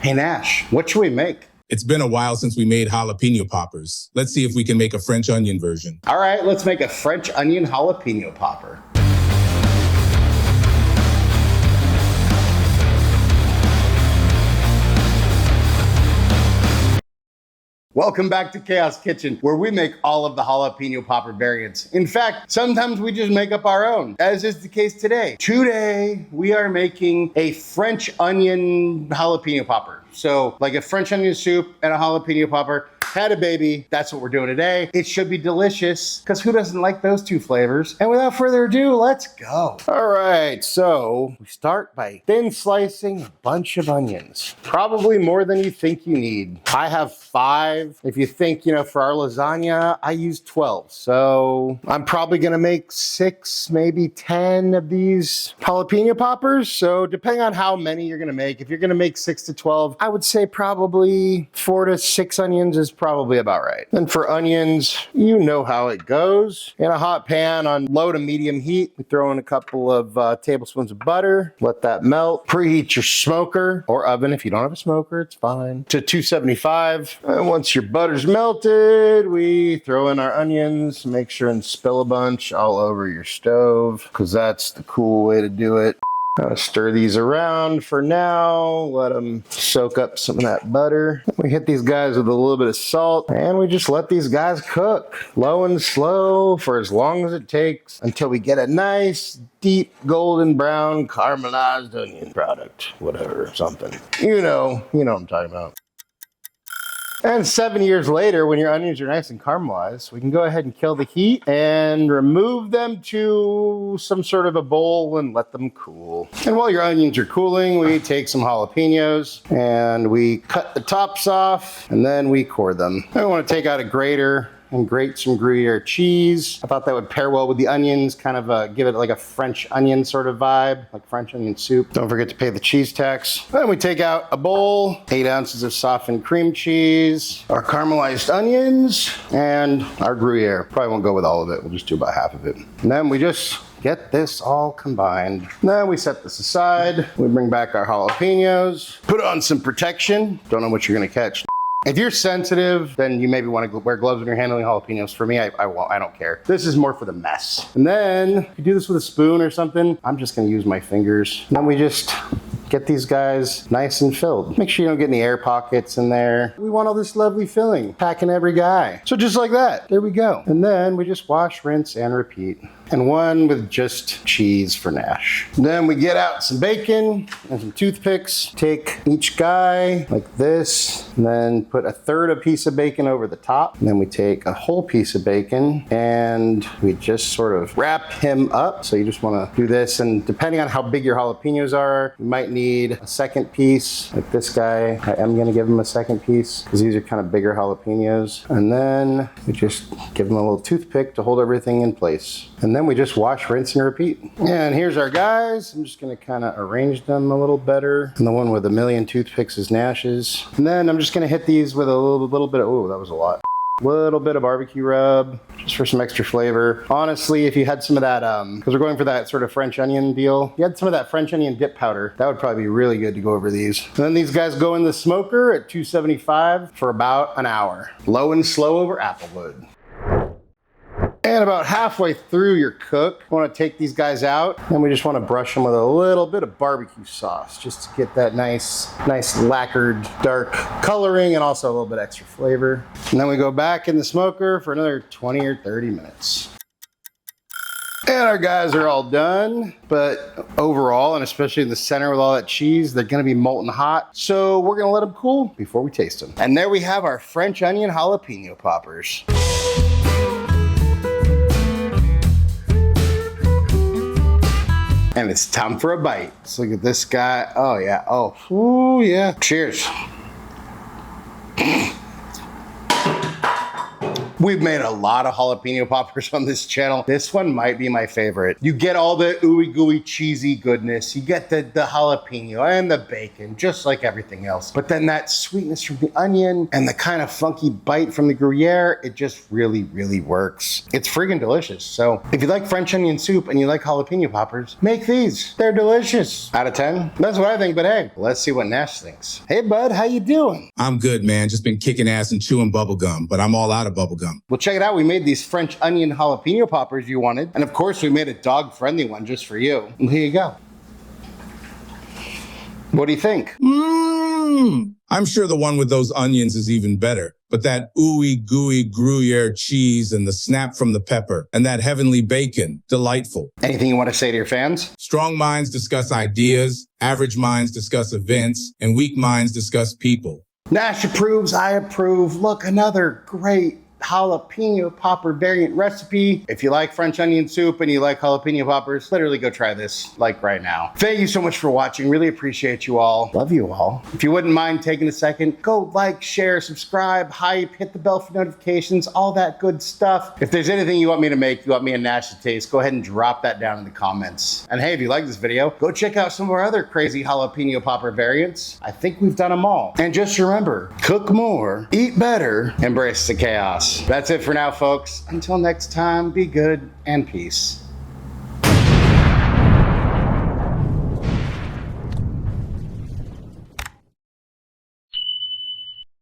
Hey Nash, what should we make? It's been a while since we made jalapeno poppers. Let's see if we can make a French onion version. All right, let's make a French onion jalapeno popper. Welcome back to Chaos Kitchen, where we make all of the jalapeno popper variants. In fact, sometimes we just make up our own, as is the case today. Today, we are making a French onion jalapeno popper. So, like a French onion soup and a jalapeno popper. Had a baby, that's what we're doing today. It should be delicious, because who doesn't like those two flavors? And without further ado, let's go. All right, so we start by thin slicing a bunch of onions. Probably more than you think you need. I have 5. If you think, for our lasagna, I use 12. So I'm probably gonna make 6, maybe 10 of these jalapeno poppers. So depending on how many you're gonna make, if you're gonna make 6 to 12, I would say probably 4 to 6 onions is probably about right. And for onions, you know how it goes. In a hot pan on low to medium heat, we throw in a couple of tablespoons of butter, let that melt. Preheat your smoker or oven. If you don't have a smoker, it's fine. To 275. And once your butter's melted, we throw in our onions. Make sure and spill a bunch all over your stove, because that's the cool way to do it. Stir these around for now, let them soak up some of that butter. We hit these guys with a little bit of salt, and we just let these guys cook low and slow for as long as it takes until we get a nice, deep, golden brown caramelized onion product. Whatever, something. You know what I'm talking about. And 7 years later, when your onions are nice and caramelized, we can go ahead and kill the heat and remove them to some sort of a bowl and let them cool. And while your onions are cooling, we take some jalapenos and we cut the tops off and then we core them. Then we want to take out a grater and grate some Gruyère cheese. I thought that would pair well with the onions, kind of give it like a French onion sort of vibe, like French onion soup. Don't forget to pay the cheese tax. Then we take out a bowl, 8 ounces of softened cream cheese, our caramelized onions, and our Gruyère. Probably won't go with all of it, we'll just do about half of it. And then we just get this all combined. Then we set this aside. We bring back our jalapenos, put on some protection. Don't know what you're gonna catch. If you're sensitive, then you maybe want to wear gloves when you're handling jalapenos. For me, I won't, I don't care. This is more for the mess. And then, if you do this with a spoon or something, I'm just gonna use my fingers. And then we just get these guys nice and filled. Make sure you don't get any air pockets in there. We want all this lovely filling, packing every guy. So just like that, there we go. And then we just wash, rinse, and repeat. And one with just cheese for Nash. Then we get out some bacon and some toothpicks. Take each guy like this, and then put a third of a piece of bacon over the top. And then we take a whole piece of bacon and we just sort of wrap him up. So you just wanna do this, and depending on how big your jalapenos are, you might need a second piece. Like this guy, I am gonna give him a second piece because these are kind of bigger jalapenos. And then we just give him a little toothpick to hold everything in place. And then we just wash, rinse, and repeat. And here's our guys. I'm just gonna kind of arrange them a little better. And the one with a million toothpicks is Nash's. And then I'm just gonna hit these with a little bit of, oh, that was a lot. Little bit of barbecue rub, just for some extra flavor. Honestly, if you had some of that, because we're going for that sort of French onion deal, you had some of that French onion dip powder, that would probably be really good to go over these. And then these guys go in the smoker at 275 for about an hour. Low and slow over applewood. And about halfway through your cook, you want to take these guys out, and we just want to brush them with a little bit of barbecue sauce, just to get that nice lacquered dark coloring and also a little bit extra flavor. And then we go back in the smoker for another 20 or 30 minutes. And our guys are all done, but overall, and especially in the center with all that cheese, they're gonna be molten hot. So we're gonna let them cool before we taste them. And there we have our French onion jalapeno poppers. And it's time for a bite. Let's look at this guy. Oh yeah, oh, ooh yeah. Cheers. We've made a lot of jalapeno poppers on this channel. This one might be my favorite. You get all the ooey-gooey cheesy goodness. You get the jalapeno and the bacon, just like everything else. But then that sweetness from the onion and the kind of funky bite from the Gruyere, it just really, really works. It's friggin' delicious. So if you like French onion soup and you like jalapeno poppers, make these. They're delicious. Out of 10? That's what I think, but hey, let's see what Nash thinks. Hey bud, how you doing? I'm good, man. Just been kicking ass and chewing bubble gum, but I'm all out of bubble gum. Well, check it out. We made these French onion jalapeno poppers you wanted. And of course, we made a dog-friendly one just for you. And here you go. What do you think? I'm sure the one with those onions is even better. But that ooey-gooey Gruyere cheese and the snap from the pepper and that heavenly bacon, delightful. Anything you want to say to your fans? Strong minds discuss ideas, average minds discuss events, and weak minds discuss people. Nash approves, I approve. Look, another great jalapeno popper variant recipe. If you like French onion soup and you like jalapeno poppers, literally go try this like right now. Thank you so much for watching. Really appreciate you all. Love you all. If you wouldn't mind taking a second, go like, share, subscribe, hype, hit the bell for notifications, all that good stuff. If there's anything you want me to make, you want me and Nash to taste, go ahead and drop that down in the comments. And hey, if you like this video, go check out some of our other crazy jalapeno popper variants. I think we've done them all. And just remember, cook more, eat better, embrace the chaos. That's it for now, folks. Until next time, be good and peace.